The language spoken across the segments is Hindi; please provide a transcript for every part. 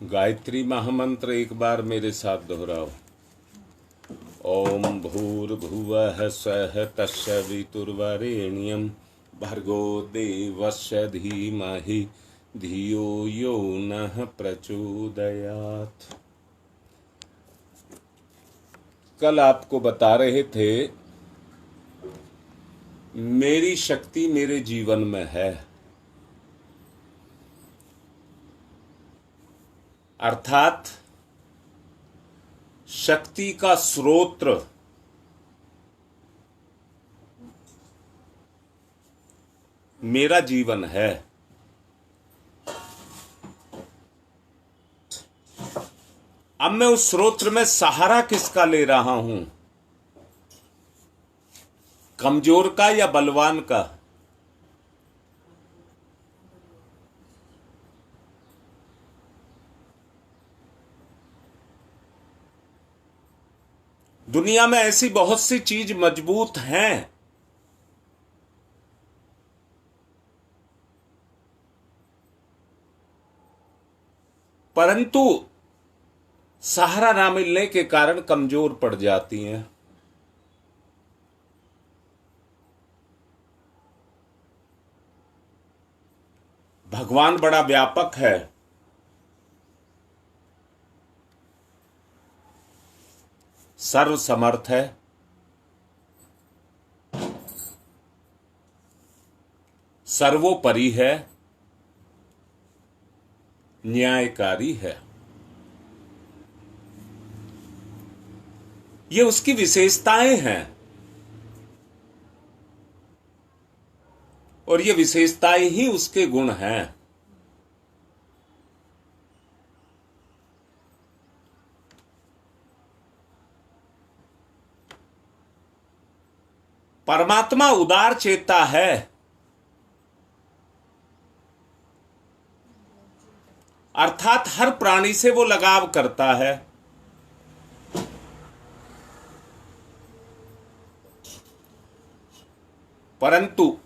गायत्री महामंत्र एक बार मेरे साथ दोहराओ। ओम भूर्भुवः स्वः तत्सवितुर्वरेण्यं भर्गो देवस्य धीमहि धियो यो नः प्रचोदयात्। कल आपको बता रहे थे मेरी शक्ति मेरे जीवन में है, अर्थात शक्ति का स्रोत मेरा जीवन है। अब मैं उस स्रोत में सहारा किसका ले रहा हूं, कमजोर का या बलवान का? दुनिया में ऐसी बहुत सी चीज मजबूत हैं, परंतु सहारा ना मिलने के कारण कमजोर पड़ जाती हैं। भगवान बड़ा व्यापक है, सर्व समर्थ है, सर्वोपरि है, न्यायकारी है। ये उसकी विशेषताएं हैं और ये विशेषताएं ही उसके गुण हैं। परमात्मा उदार चेता है, अर्थात हर प्राणी से वो लगाव करता है। परंतु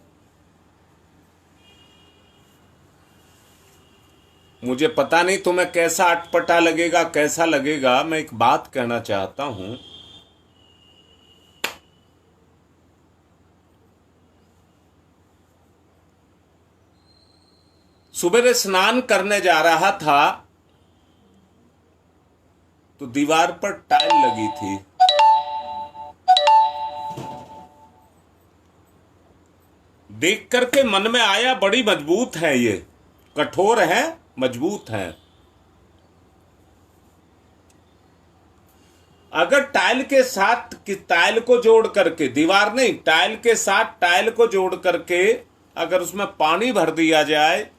मुझे पता नहीं तुम्हें कैसा अटपटा लगेगा, कैसा लगेगा। मैं एक बात कहना चाहता हूं। सुबह स्नान करने जा रहा था तो दीवार पर टाइल लगी थी। देख करके मन में आया बड़ी मजबूत है, ये कठोर है, मजबूत है। अगर टाइल के साथ टाइल को जोड़ करके, दीवार नहीं, टाइल के साथ टाइल को जोड़ करके अगर उसमें पानी भर दिया जाए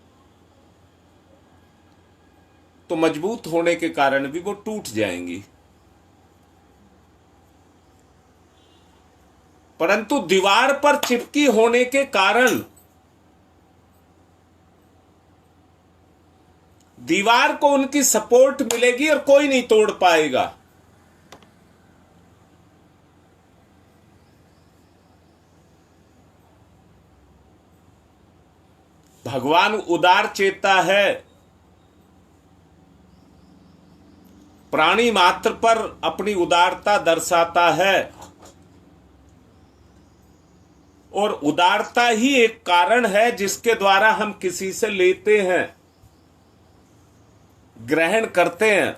तो मजबूत होने के कारण भी वो टूट जाएंगी। परंतु दीवार पर चिपकी होने के कारण दीवार को उनकी सपोर्ट मिलेगी और कोई नहीं तोड़ पाएगा। भगवान उदार चेता है, प्राणी मात्र पर अपनी उदारता दर्शाता है और उदारता ही एक कारण है जिसके द्वारा हम किसी से लेते हैं, ग्रहण करते हैं।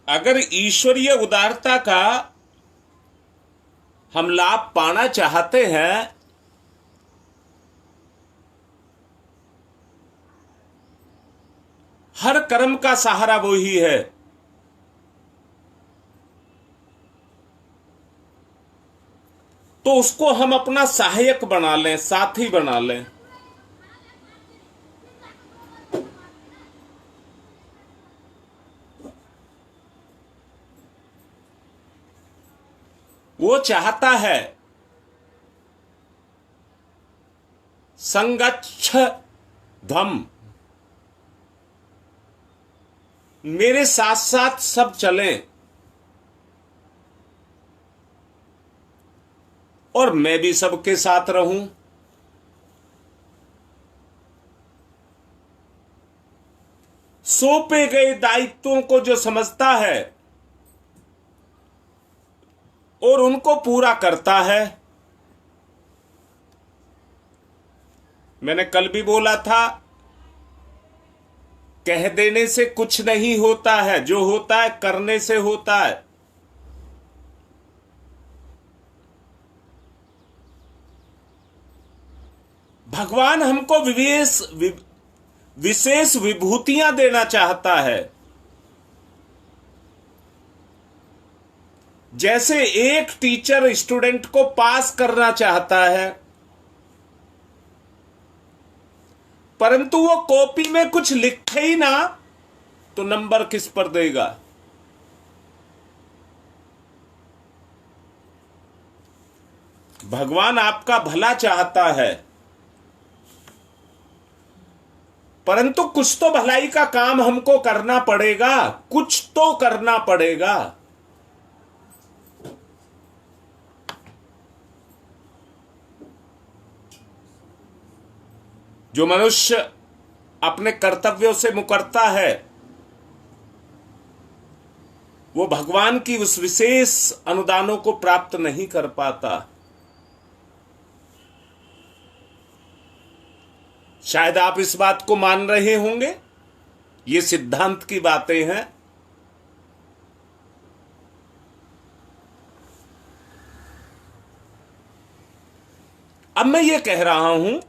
अगर ईश्वरीय उदारता का हम लाभ पाना चाहते हैं हर कर्म का सहारा वो ही है। तो उसको हम अपना सहायक बना लें, साथी बना लें। वो चाहता है संगच्छ ध्वम, मेरे साथ साथ सब चलें। और मैं भी सबके साथ रहूं। सौंपे गए दायित्वों को जो समझता है और उनको पूरा करता है। मैंने कल भी बोला था, कह देने से कुछ नहीं होता है, जो होता है करने से होता है। भगवान हमको विशेष विभूतियां देना चाहता है। जैसे एक टीचर स्टूडेंट को पास करना चाहता है, परंतु वो कॉपी में कुछ लिखे ही ना, तो नंबर किस पर देगा? भगवान आपका भला चाहता है, परंतु कुछ तो भलाई का काम हमको करना पड़ेगा, कुछ तो करना पड़ेगा। जो मनुष्य अपने कर्तव्यों से मुकरता है, वो भगवान की उस विशेष अनुदानों को प्राप्त नहीं कर पाता। शायद आप इस बात को मान रहे होंगे, ये सिद्धांत की बातें हैं। अब मैं ये कह रहा हूं,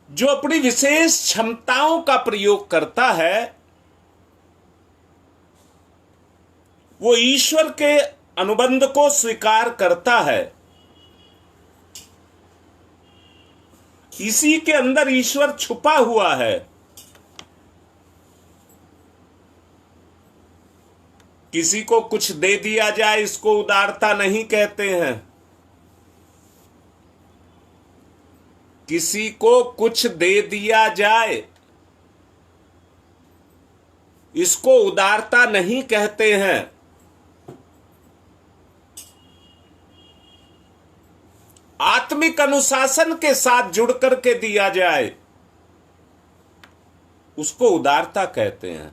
जो अपनी विशेष क्षमताओं का प्रयोग करता है, वो ईश्वर के अनुबंध को स्वीकार करता है। इसी के अंदर ईश्वर छुपा हुआ है। किसी को कुछ दे दिया जाए, इसको उदारता नहीं कहते हैं। किसी को कुछ दे दिया जाए, इसको उदारता नहीं कहते हैं। आत्मिक अनुशासन के साथ जुड़ करके दिया जाए, उसको उदारता कहते हैं।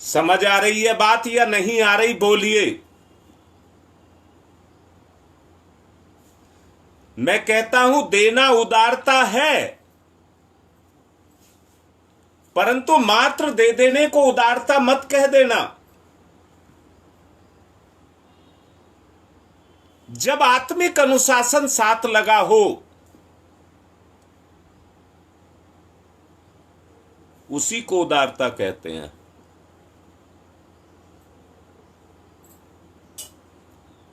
समझ आ रही है बात या नहीं आ रही? बोलिए। मैं कहता हूं देना उदारता है, परंतु मात्र दे देने को उदारता मत कह देना। जब आत्मिक अनुशासन साथ लगा हो, उसी को उदारता कहते हैं।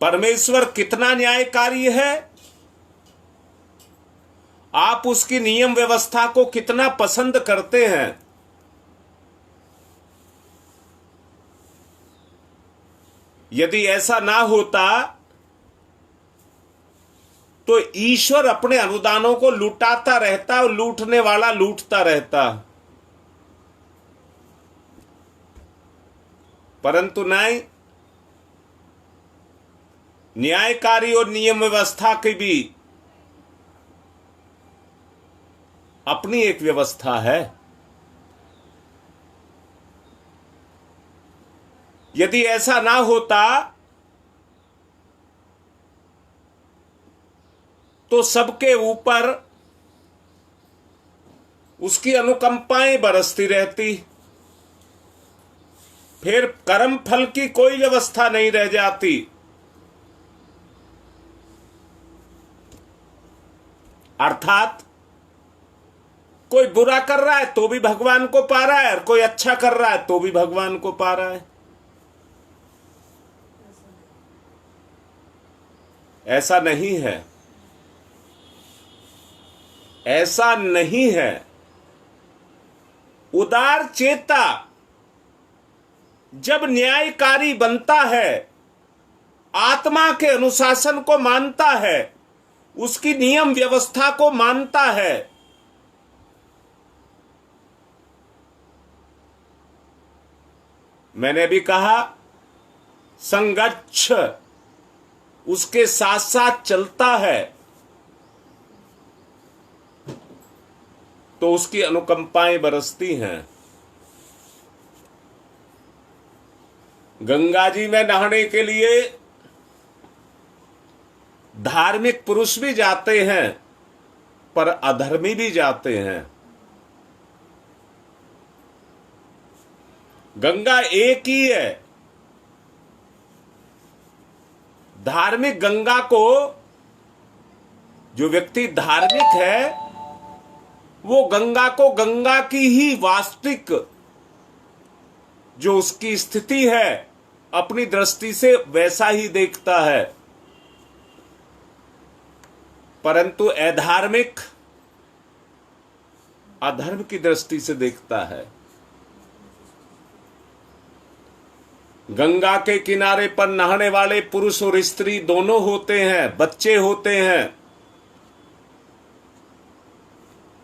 परमेश्वर कितना न्यायकारी है, आप उसकी नियम व्यवस्था को कितना पसंद करते हैं। यदि ऐसा ना होता तो ईश्वर अपने अनुदानों को लुटाता रहता और लूटने वाला लूटता रहता। परंतु नहीं, न्यायकारी और नियम व्यवस्था की भी अपनी एक व्यवस्था है। यदि ऐसा ना होता तो सबके ऊपर उसकी अनुकंपाएं बरसती रहती, फिर कर्म फल की कोई व्यवस्था नहीं रह जाती। अर्थात कोई बुरा कर रहा है तो भी भगवान को पा रहा है, और कोई अच्छा कर रहा है तो भी भगवान को पा रहा है। ऐसा नहीं है, ऐसा नहीं है। उदार चेता जब न्यायकारी बनता है, आत्मा के अनुशासन को मानता है, उसकी नियम व्यवस्था को मानता है, मैंने भी कहा संगच्छ, उसके साथ साथ चलता है तो उसकी अनुकंपाएं बरसती हैं। गंगा जी में नहाने के लिए धार्मिक पुरुष भी जाते हैं, पर अधर्मी भी जाते हैं। गंगा एक ही है। धार्मिक गंगा को, जो व्यक्ति धार्मिक है वो गंगा को गंगा की ही वास्तविक जो उसकी स्थिति है अपनी दृष्टि से वैसा ही देखता है, परंतु अधार्मिक अधर्म की दृष्टि से देखता है। गंगा के किनारे पर नहाने वाले पुरुष और स्त्री दोनों होते हैं, बच्चे होते हैं,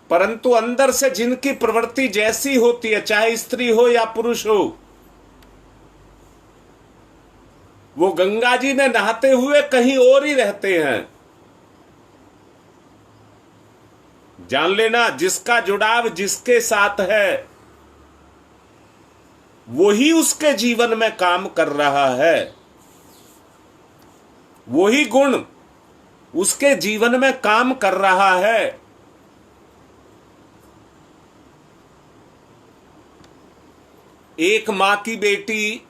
परंतु अंदर से जिनकी प्रवृत्ति जैसी होती है, चाहे स्त्री हो या पुरुष हो, वो गंगा जी में नहाते हुए कहीं और ही रहते हैं। जान लेना, जिसका जुड़ाव जिसके साथ है वही उसके जीवन में काम कर रहा है, वही गुण उसके जीवन में काम कर रहा है। एक मां की बेटी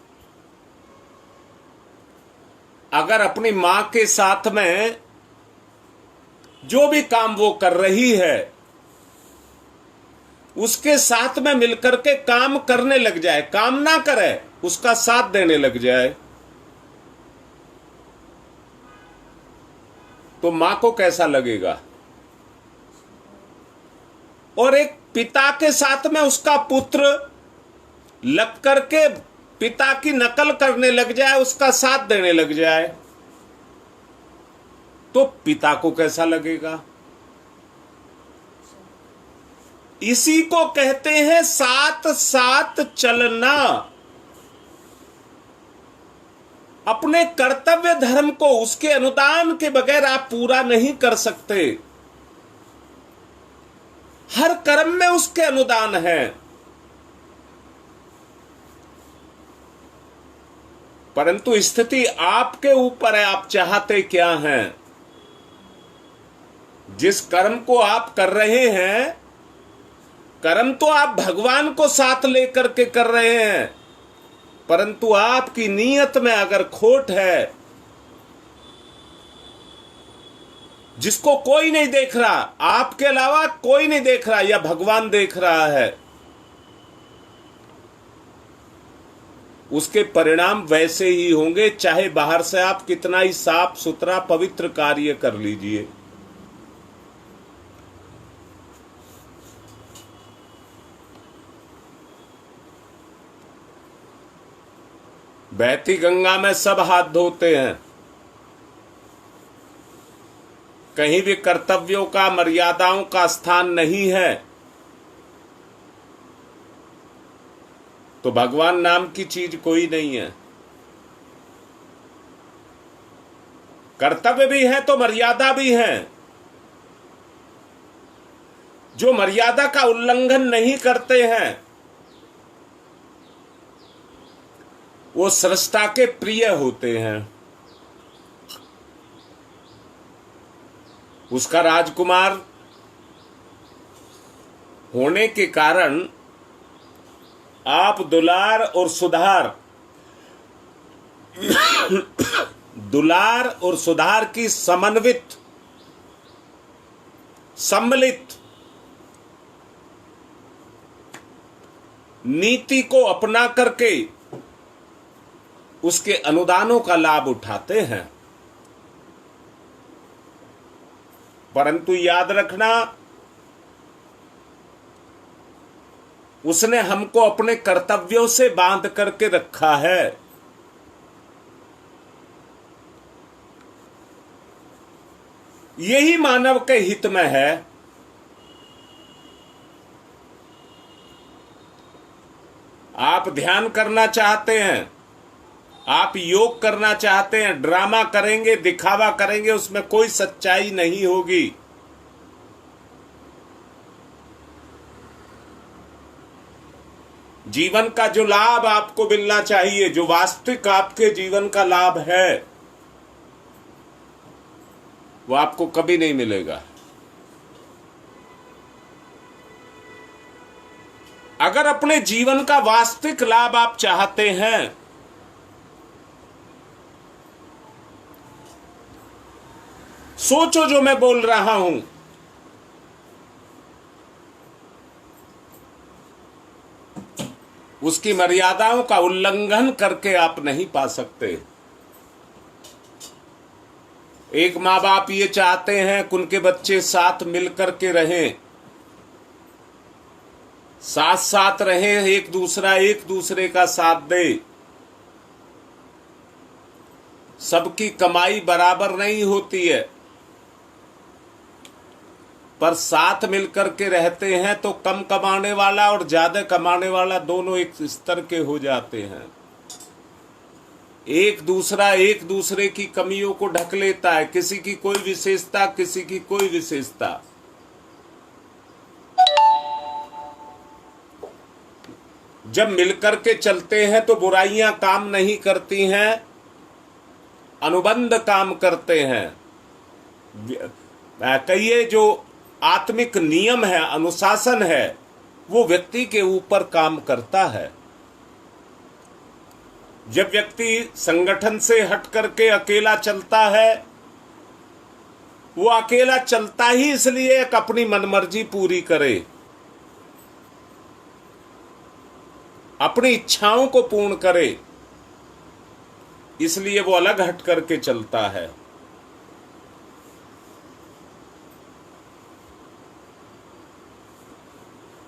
अगर अपनी मां के साथ में जो भी काम वो कर रही है उसके साथ में मिलकर के काम करने लग जाए, काम ना करे, उसका साथ देने लग जाए, तो मां को कैसा लगेगा? और एक पिता के साथ में उसका पुत्र लग करके पिता की नकल करने लग जाए, उसका साथ देने लग जाए, तो पिता को कैसा लगेगा? इसी को कहते हैं साथ साथ चलना। अपने कर्तव्य धर्म को उसके अनुदान के बगैर आप पूरा नहीं कर सकते। हर कर्म में उसके अनुदान है, परंतु स्थिति आपके ऊपर है, आप चाहते क्या हैं। जिस कर्म को आप कर रहे हैं, कर्म तो आप भगवान को साथ लेकर के कर रहे हैं, परंतु आपकी नीयत में अगर खोट है, जिसको कोई नहीं देख रहा, आपके अलावा कोई नहीं देख रहा या भगवान देख रहा है, उसके परिणाम वैसे ही होंगे, चाहे बाहर से आप कितना ही साफ सुथरा पवित्र कार्य कर लीजिए। बहती गंगा में सब हाथ धोते हैं, कहीं भी कर्तव्यों का, मर्यादाओं का स्थान नहीं है, तो भगवान नाम की चीज कोई नहीं है। कर्तव्य भी है तो मर्यादा भी है। जो मर्यादा का उल्लंघन नहीं करते हैं वो सृष्टा के प्रिय होते हैं। उसका राजकुमार होने के कारण आप दुलार और सुधार दुलार और सुधार की समन्वित सम्मिलित नीति को अपना करके उसके अनुदानों का लाभ उठाते हैं। परंतु याद रखना, उसने हमको अपने कर्तव्यों से बांध करके रखा है। यही मानव के हित में है। आप ध्यान करना चाहते हैं, आप योग करना चाहते हैं, ड्रामा करेंगे, दिखावा करेंगे, उसमें कोई सच्चाई नहीं होगी। जीवन का जो लाभ आपको मिलना चाहिए, जो वास्तविक आपके जीवन का लाभ है, वो आपको कभी नहीं मिलेगा। अगर अपने जीवन का वास्तविक लाभ आप चाहते हैं, सोचो जो मैं बोल रहा हूं। उसकी मर्यादाओं का उल्लंघन करके आप नहीं पा सकते। एक माँ बाप ये चाहते हैं कि उनके बच्चे साथ मिलकर के रहें, साथ साथ रहें, एक दूसरे का साथ दे। सबकी कमाई बराबर नहीं होती है, पर साथ मिलकर के रहते हैं तो कम कमाने वाला और ज्यादा कमाने वाला दोनों एक स्तर के हो जाते हैं। एक दूसरे की कमियों को ढक लेता है, किसी की कोई विशेषता, किसी की कोई विशेषता। जब मिलकर के चलते हैं तो बुराइयां काम नहीं करती हैं, अनुबंध काम करते हैं। कहिए जो आत्मिक नियम है, अनुशासन है, वो व्यक्ति के ऊपर काम करता है। जब व्यक्ति संगठन से हट करके अकेला चलता है, वो अकेला चलता ही इसलिए एक अपनी मनमर्जी पूरी करे, अपनी इच्छाओं को पूर्ण करे, इसलिए वो अलग हट करके चलता है।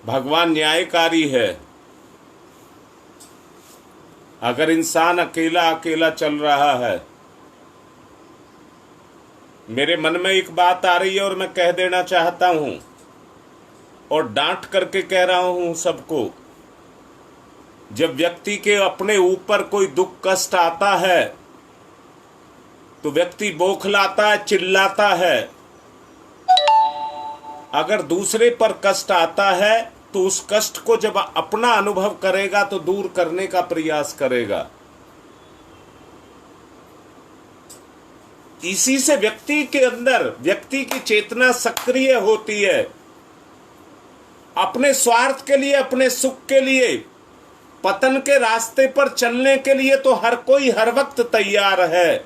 भगवान न्यायकारी है। अगर इंसान अकेला अकेला चल रहा है, मेरे मन में एक बात आ रही है और मैं कह देना चाहता हूं, और डांट करके कह रहा हूं सबको। जब व्यक्ति के अपने ऊपर कोई दुख कष्ट आता है तो व्यक्ति बौखलाता है, चिल्लाता है। अगर दूसरे पर कष्ट आता है तो उस कष्ट को जब अपना अनुभव करेगा तो दूर करने का प्रयास करेगा। इसी से व्यक्ति के अंदर, व्यक्ति की चेतना सक्रिय होती है। अपने स्वार्थ के लिए, अपने सुख के लिए, पतन के रास्ते पर चलने के लिए तो हर कोई हर वक्त तैयार है,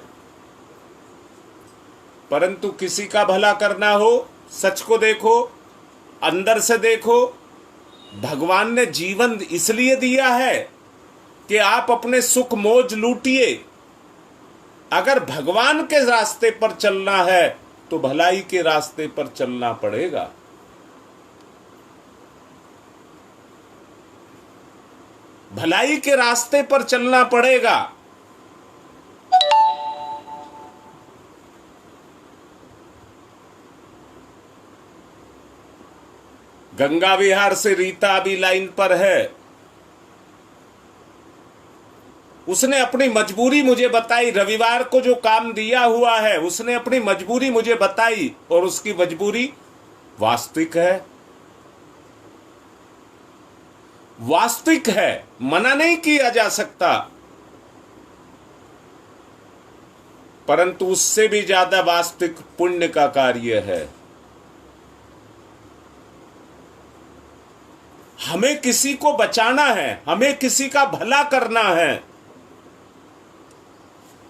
परंतु किसी का भला करना हो, सच को देखो, अंदर से देखो। भगवान ने जीवन इसलिए दिया है कि आप अपने सुख मौज लूटिए। अगर भगवान के रास्ते पर चलना है तो भलाई के रास्ते पर चलना पड़ेगा। भलाई के रास्ते पर चलना पड़ेगा। गंगा विहार से रीता अभी लाइन पर है। उसने अपनी मजबूरी मुझे बताई। रविवार को जो काम दिया हुआ है उसने अपनी मजबूरी मुझे बताई, और उसकी मजबूरी वास्तविक है, वास्तविक है, मना नहीं किया जा सकता। परंतु उससे भी ज्यादा वास्तविक पुण्य का कार्य है। हमें किसी को बचाना है, हमें किसी का भला करना है।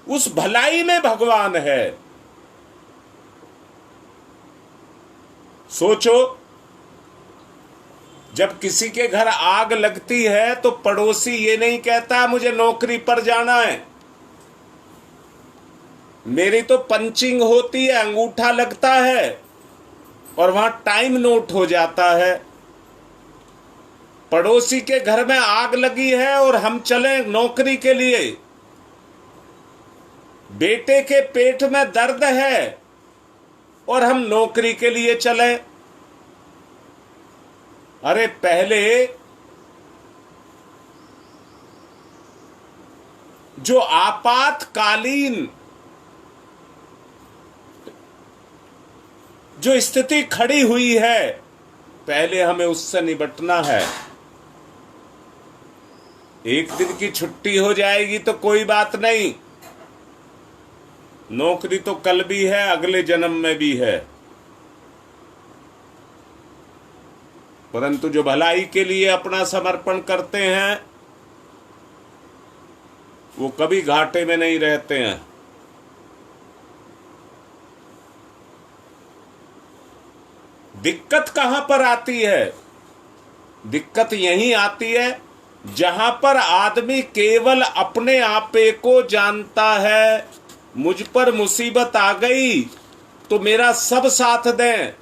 उस भलाई में भगवान है। सोचो, जब किसी के घर आग लगती है तो पड़ोसी ये नहीं कहता मुझे नौकरी पर जाना है, मेरी तो पंचिंग होती है, अंगूठा लगता है और वहां टाइम नोट हो जाता है। पड़ोसी के घर में आग लगी है और हम चले नौकरी के लिए। बेटे के पेट में दर्द है और हम नौकरी के लिए चले। अरे पहले जो आपातकालीन जो स्थिति खड़ी हुई है, पहले हमें उससे निपटना है। एक दिन की छुट्टी हो जाएगी तो कोई बात नहीं, नौकरी तो कल भी है, अगले जन्म में भी है। परंतु जो भलाई के लिए अपना समर्पण करते हैं वो कभी घाटे में नहीं रहते हैं। दिक्कत कहां पर आती है? दिक्कत यहीं आती है जहां पर आदमी केवल अपने आपे को जानता है। मुझ पर मुसीबत आ गई तो मेरा सब साथ दें,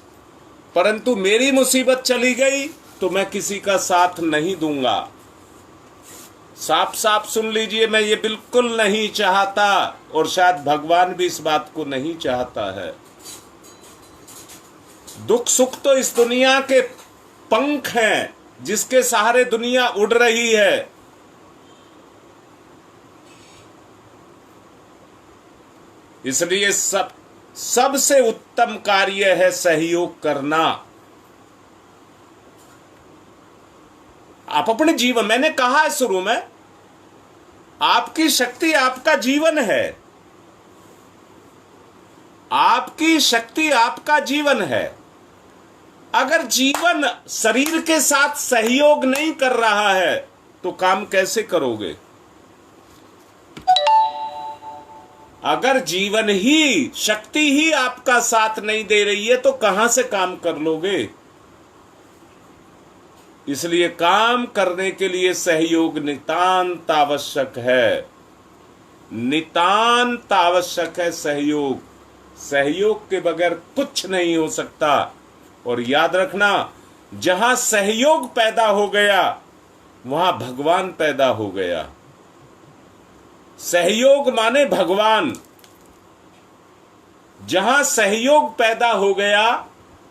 परंतु मेरी मुसीबत चली गई तो मैं किसी का साथ नहीं दूंगा। साफ साफ सुन लीजिए, मैं ये बिल्कुल नहीं चाहता और शायद भगवान भी इस बात को नहीं चाहता है। दुख सुख तो इस दुनिया के पंख हैं जिसके सहारे दुनिया उड़ रही है। इसलिए सबसे उत्तम कार्य है सहयोग करना। आप अपने जीवन, मैंने कहा है शुरू में, आपकी शक्ति आपका जीवन है। आपकी शक्ति आपका जीवन है। अगर जीवन शरीर के साथ सहयोग नहीं कर रहा है तो काम कैसे करोगे? अगर जीवन ही, शक्ति ही आपका साथ नहीं दे रही है तो कहां से काम कर लोगे? इसलिए काम करने के लिए सहयोग नितांत आवश्यक है। नितांत आवश्यक है सहयोग। सहयोग के बगैर कुछ नहीं हो सकता। और याद रखना, जहां सहयोग पैदा हो गया वहां भगवान पैदा हो गया। सहयोग माने भगवान। जहां सहयोग पैदा हो गया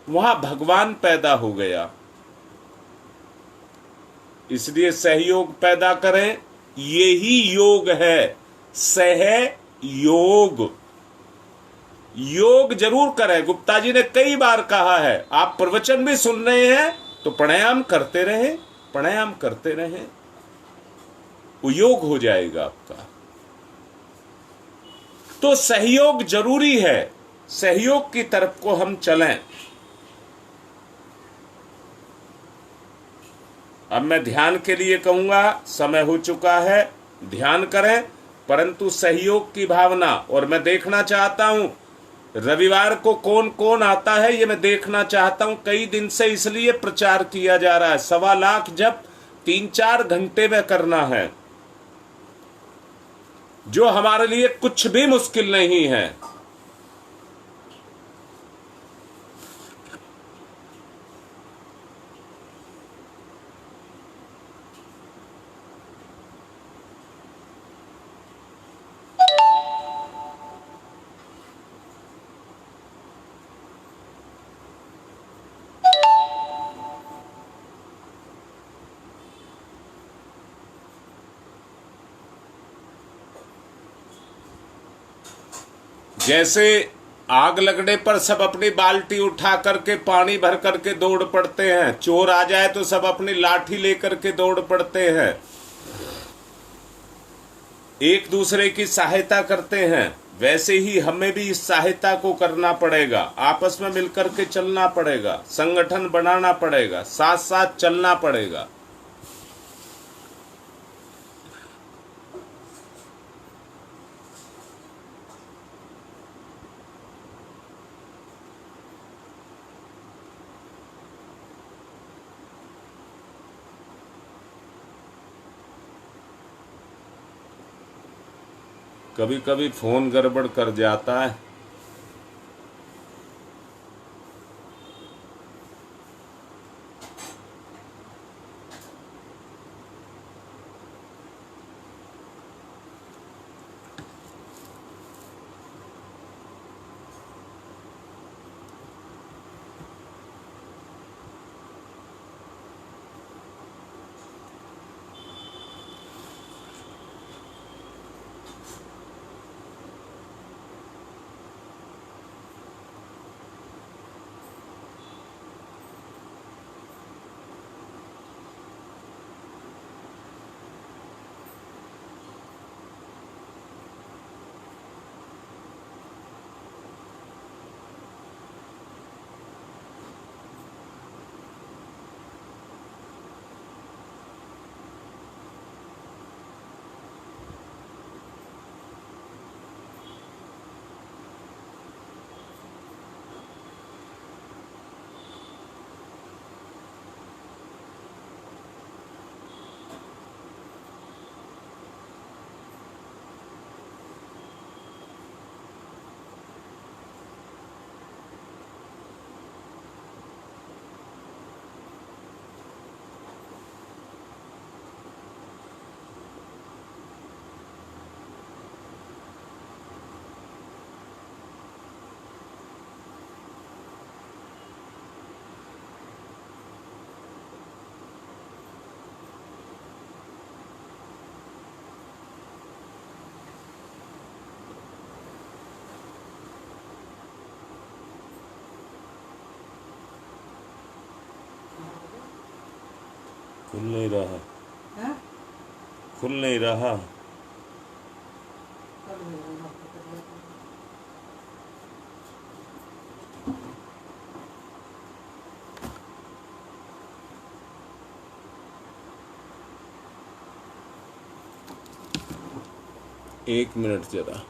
वहां भगवान पैदा हो गया। इसलिए सहयोग पैदा करें, यही योग है। सहयोग, योग जरूर करें। गुप्ता जी ने कई बार कहा है, आप प्रवचन भी सुन रहे हैं तो प्राणायाम करते रहें, प्राणायाम करते रहें, वो योग हो जाएगा आपका। तो सहयोग जरूरी है, सहयोग की तरफ को हम चलें। अब मैं ध्यान के लिए कहूंगा, समय हो चुका है, ध्यान करें, परंतु सहयोग की भावना। और मैं देखना चाहता हूं रविवार को कौन कौन आता है, ये मैं देखना चाहता हूं। कई दिन से इसलिए प्रचार किया जा रहा है। 1.25 लाख जब 3-4 घंटे में करना है, जो हमारे लिए कुछ भी मुश्किल नहीं है। जैसे आग लगने पर सब अपनी बाल्टी उठा करके पानी भर करके दौड़ पड़ते हैं, चोर आ जाए तो सब अपनी लाठी लेकर के दौड़ पड़ते हैं, एक दूसरे की सहायता करते हैं, वैसे ही हमें भी इस सहायता को करना पड़ेगा। आपस में मिलकर के चलना पड़ेगा, संगठन बनाना पड़ेगा, साथ साथ चलना पड़ेगा। कभी कभी फोन गड़बड़ कर जाता है। खुल नहीं रहा, हाँ? खुल नहीं रहा। कर ले, वो आपको कर ले। एक मिनट जरा।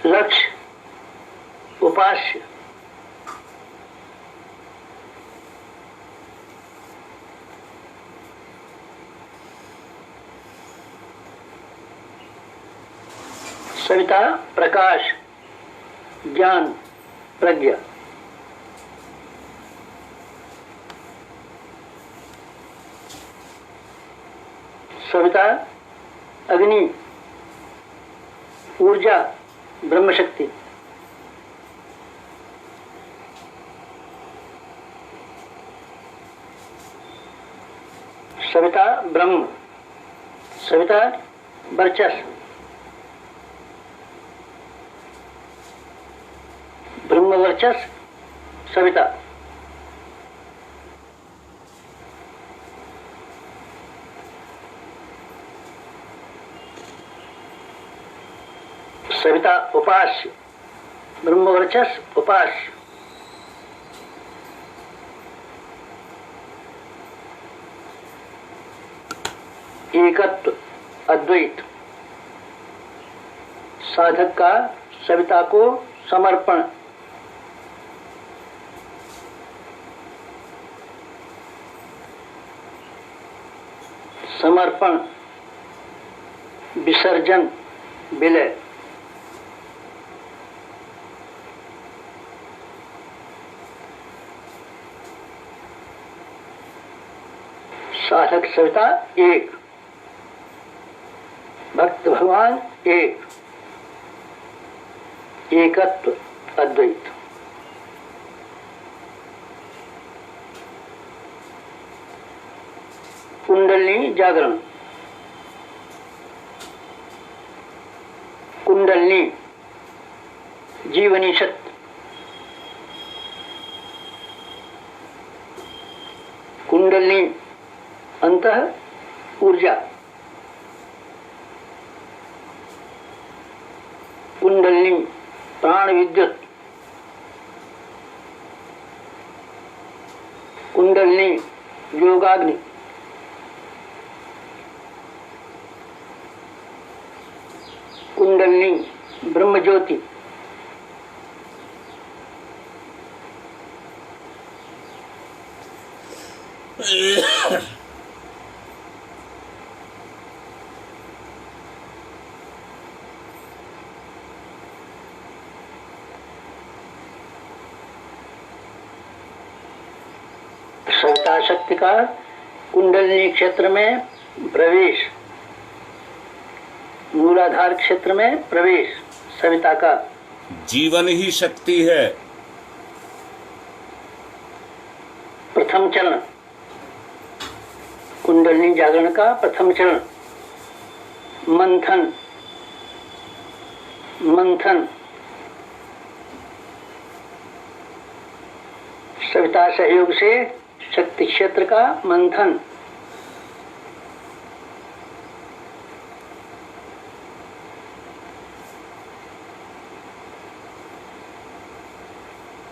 लक्ष्य, उपास्य, सविता, प्रकाश, ज्ञान, प्रज्ञा। सविता, अग्नि, ऊर्जा, ब्रह्म शक्ति। सविता, ब्रह्म। सविता, वर्चस्व। ब्रह्म वर्चस्व, सविता। सविता, उपास्य, ब्रह्म वर्चस्व, उपास्य। एकत्व, अद्वैत। साधक का सविता को समर्पण। समर्पण, विसर्जन, विलय। साधक सविता एक, भक्त भगवान एक, एकत्व, अद्वैत। कुंडलिनी जागरण। कुंडलिनी, जीवनी शक्ति। कुंडलिनी, अंतः ऊर्जा। कुंडलिनी, प्राण विद्युत। कुंडलिनी, योगाग्नि। कुंडलिनी, ब्रह्म ज्योति। सविता शक्ति का कुंडलिनी क्षेत्र में प्रवेश, मूलाधार क्षेत्र में प्रवेश सविता का। जीवन ही शक्ति है। प्रथम चरण, कुंडलिनी जागरण का प्रथम चरण। मंथन, मंथन, सविता सहयोग से शक्ति क्षेत्र का मंथन,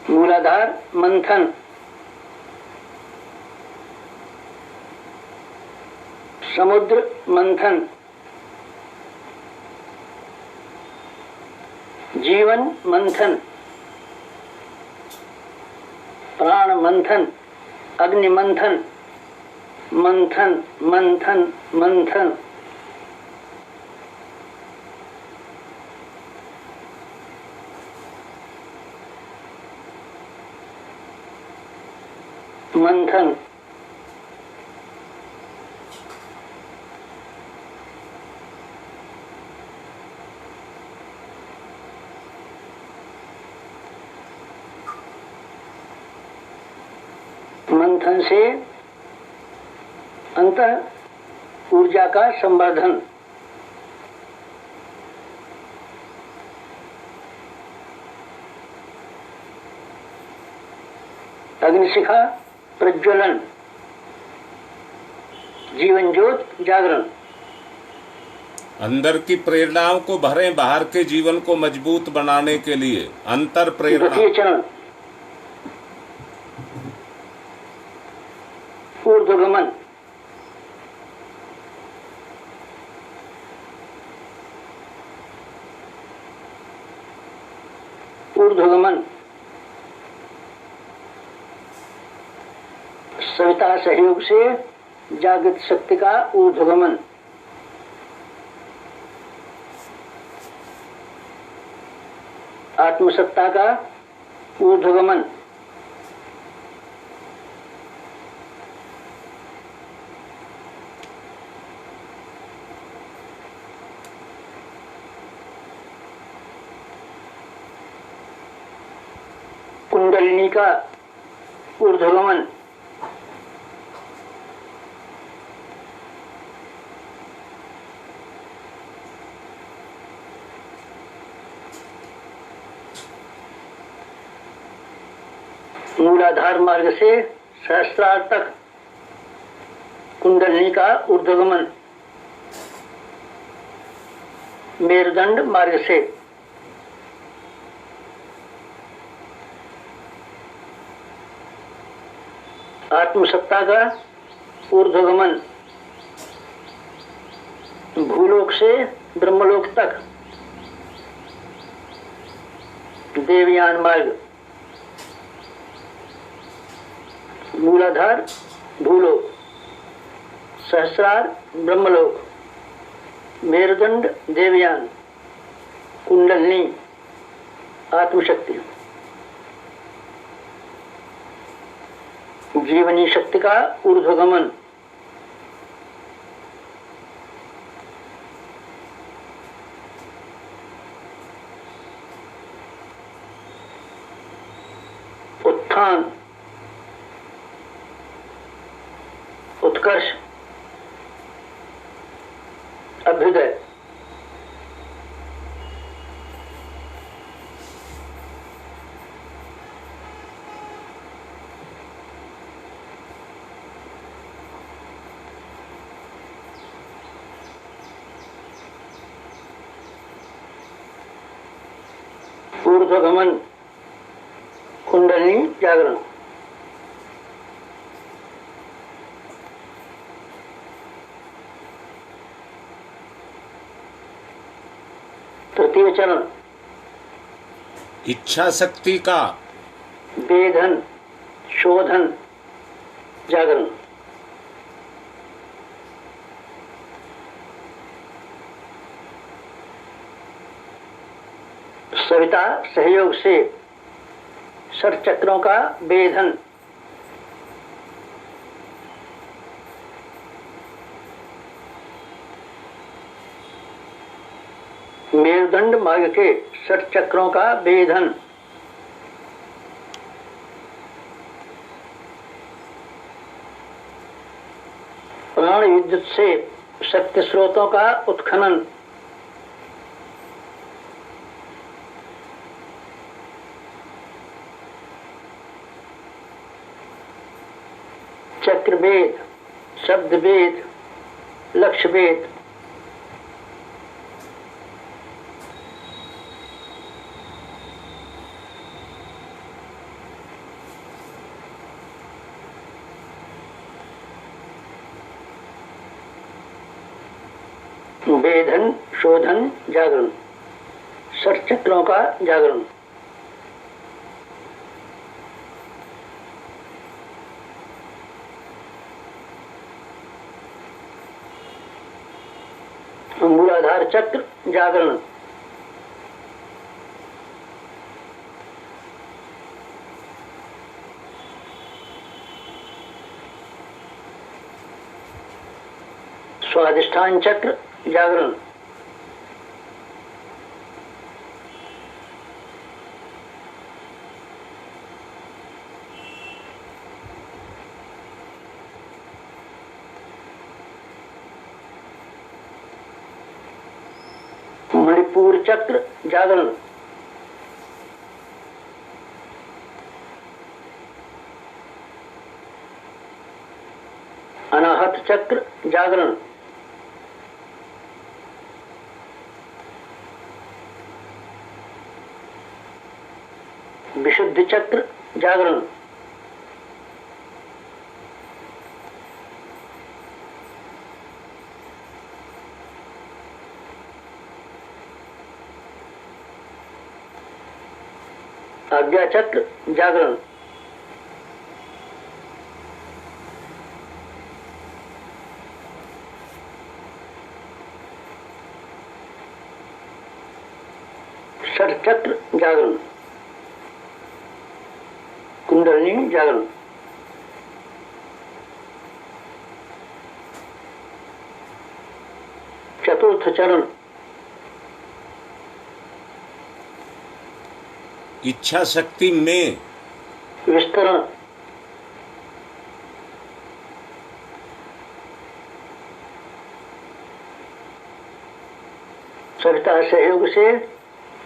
मूलाधार मंथन, समुद्र मंथन, जीवन मंथन, प्राण मंथन, अग्नि मंथन, मंथन मंथन मंथन, मंथन, मंथन से अंतः ऊर्जा का संवर्धन, अग्निशिखा प्रज्वलन, जीवन ज्योत जागरण, अंदर की प्रेरणाओं को भरें बाहर के जीवन को मजबूत बनाने के लिए। अंतर प्रेरणा। द्वितीय चरण ऊर्ध्वगमन, ऊर्ध्वगमन, सविता सहयोग से जागृत शक्ति का ऊर्ध्वगमन, आत्मसत्ता का ऊर्ध्वगमन, कुंडलिनी का ऊर्ध्वगमन, मूलाधार मार्ग से सहस्त्रार तक कुंडलिनी का ऊर्ध्वगमन, मेरुदंड मार्ग से आत्मसत्ता का ऊर्ध्वगमन, भूलोक से ब्रह्मलोक तक देवयान मार्ग, मूलाधार भूलोक, सहस्रार ब्रह्मलोक, मेरुदंड देवयान, कुंडलिनी आत्मशक्ति, जीवनी शक्ति का ऊर्ध्वगमन, उत्थान, उत्कर्ष, अभ्युदय, ऊर्ध्वगमन, कुंडलिनी जागरण, तृतीय चरण इच्छा शक्ति का वेधन, शोधन, जागरण, सविता सहयोग से षट चक्रों का वेधन, मेरुदंड मार्ग के षट चक्रों का वेधन, प्राण विद्युत से शक्ति स्रोतों का उत्खनन, चक्र भेद, शब्द भेद, लक्ष्य भेद। भेदन, शोधन, जागरण, षट चक्रों का जागरण। मूलाधार चक्र जागरण, स्वाधिष्ठान चक्र जागरण, मणिपुर चक्र जागरण, अनाहत चक्र जागरण, विशुद्ध चक्र जागरण, आज्ञा चक्र जागरण, षट चक्र जागरण, कुंडलिनी जागरण। चतुर्थ चरण इच्छा शक्ति में विस्तरण, सविता सहयोग से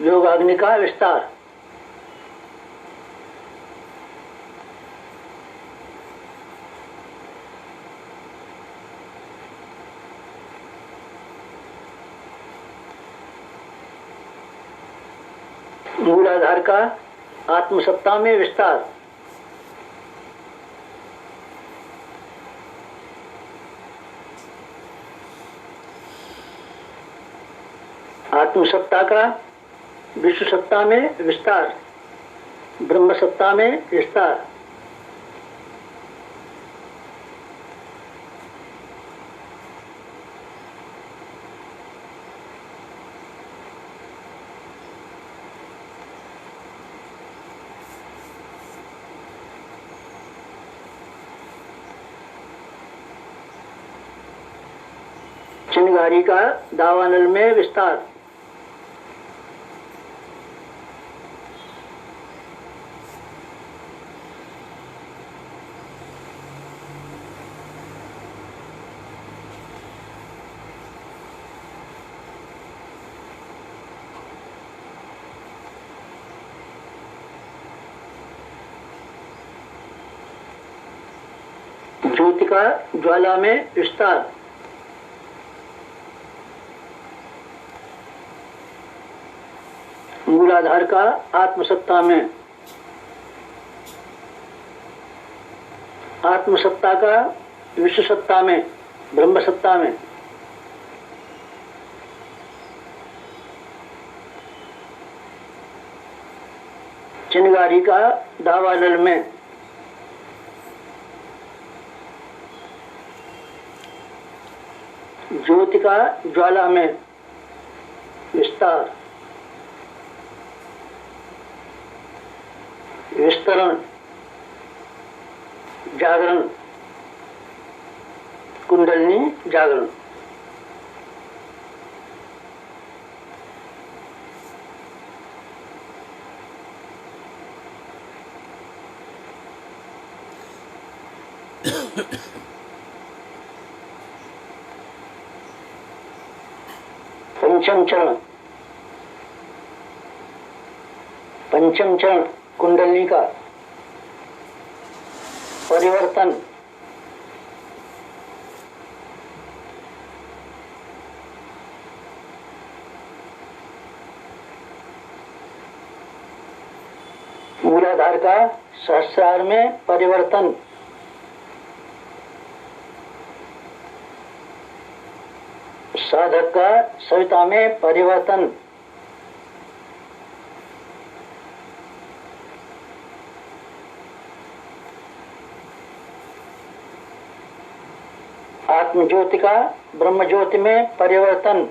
योगाग्नि का विस्तार, मूलाधार का आत्मसत्ता में विस्तार, आत्मसत्ता का विश्व सत्ता में विस्तार, ब्रह्म सत्ता में विस्तार, चिंगारी का दावानल में विस्तार, ज्योति का ज्वाला में विस्तार, मूलाधार का आत्मसत्ता में, आत्मसत्ता का विश्व सत्ता में, ब्रह्म सत्ता में, चिंगारी का दावानल में, ज्योति का ज्वाला में विस्तार, विस्तरण, जागरण, कुंडलिनी जागरण। पंचम चरण, पंचम चरण कुंडलिनी का परिवर्तन, मूलाधार का सहस्रार में परिवर्तन, साधक का सविता में परिवर्तन, आत्म ज्योति का ब्रह्म ज्योति में परिवर्तन,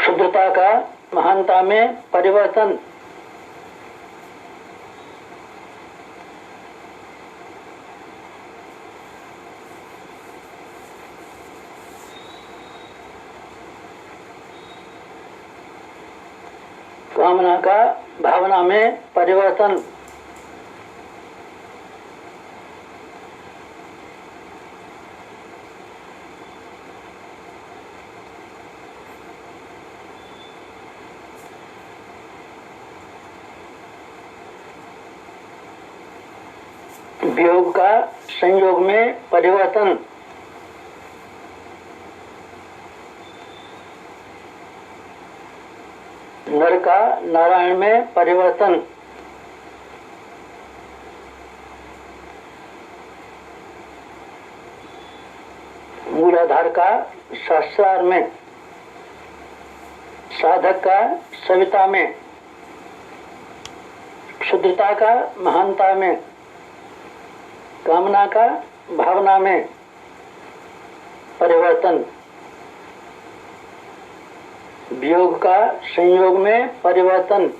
शुद्धता का महानता में परिवर्तन, कामना का भावना में परिवर्तन, वियोग का संयोग में परिवर्तन, नर का नारायण में परिवर्तन, मूलाधार का सहस्रार में, साधक का सविता में, क्षुद्रता का महानता में, कामना का भावना में परिवर्तन, वियोग का संयोग में परिवर्तन,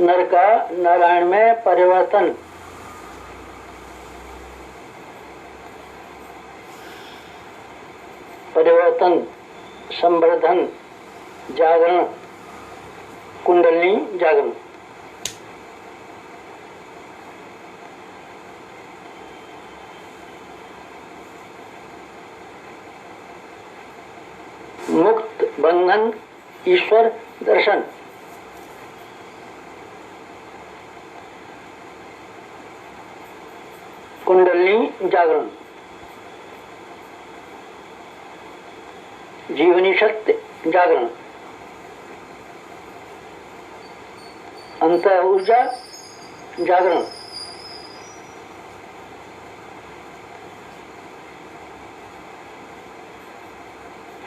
नर का नारायण में परिवर्तन, परिवर्तन, संवर्धन, जागरण, कुंडलिनी जागरण। मुक्त बंधन ईश्वर दर्शन, कुंडलिनी जागरण, जीवनी शक्ति जागरण, अंत ऊर्जा जागरण,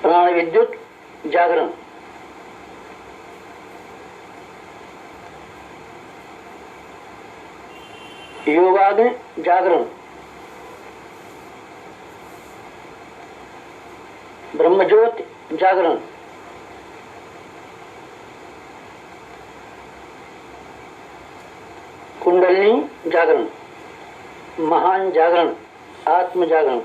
प्राण विद्युत जागरण, योगाग्नि जागरण, ब्रह्मज्योति जागरण, कुंडलिनी जागरण, महान जागरण, आत्म जागरण।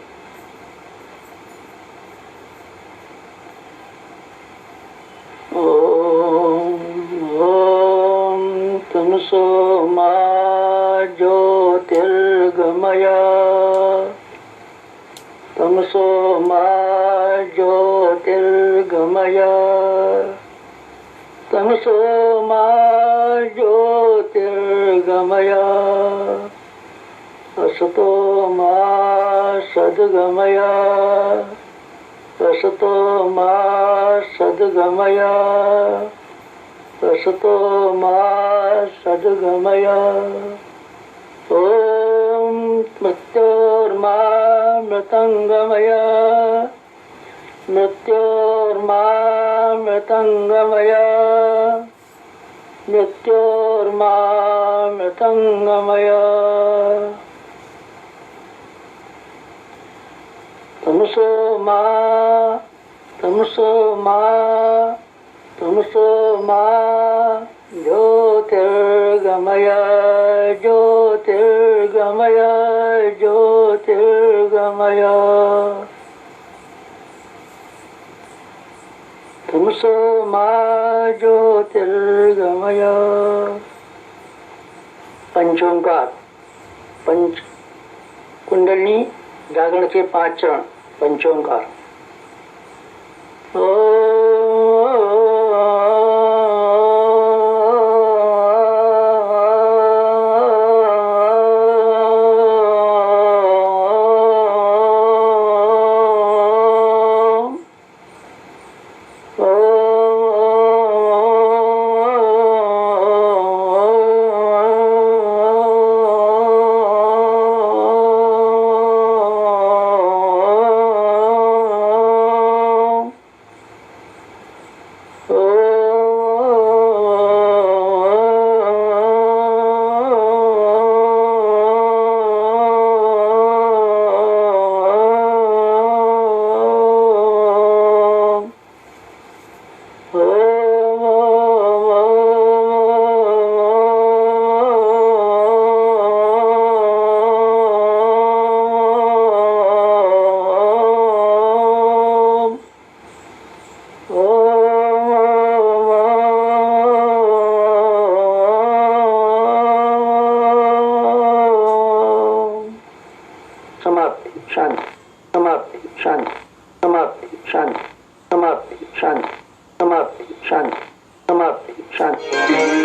ओम तमसो मा ज्योतिर्गमय, तमसो मा ज्योतिर्गमय, तमसो मा ज्योतिर्गमय, असतो मा सद्गमय, असतो मा सद्गमय, असतो मा सद्गमय। ओम मृत्योर्मा मृतंगमय, मृत्योर्मा मृतंगमय, मृत्योर्मा मृतंगमय। तमसो मा तमसो मा तमसो मा ज्योतिर्गमय, ज्योतिर्गमय, ज्योतिर्गमय। तमसो मा ज्योतिर्गमय। पंचोंकार, पंच कुंडलिनी जागरण के 5 चरण। पंचोंकार। ओम शांति, समाप्ति, शांति।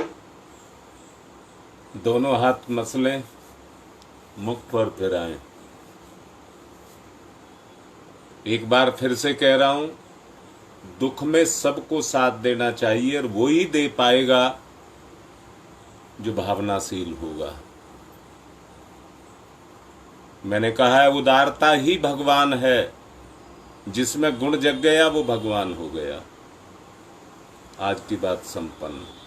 दोनों हाथ मसलें, मुख पर फिराएं। एक बार फिर से कह रहा हूं, दुख में सबको साथ देना चाहिए और वो ही दे पाएगा जो भावनाशील होगा। मैंने कहा है, उदारता ही भगवान है। जिसमें गुण जग गया वो भगवान हो गया। आज की बात संपन्न।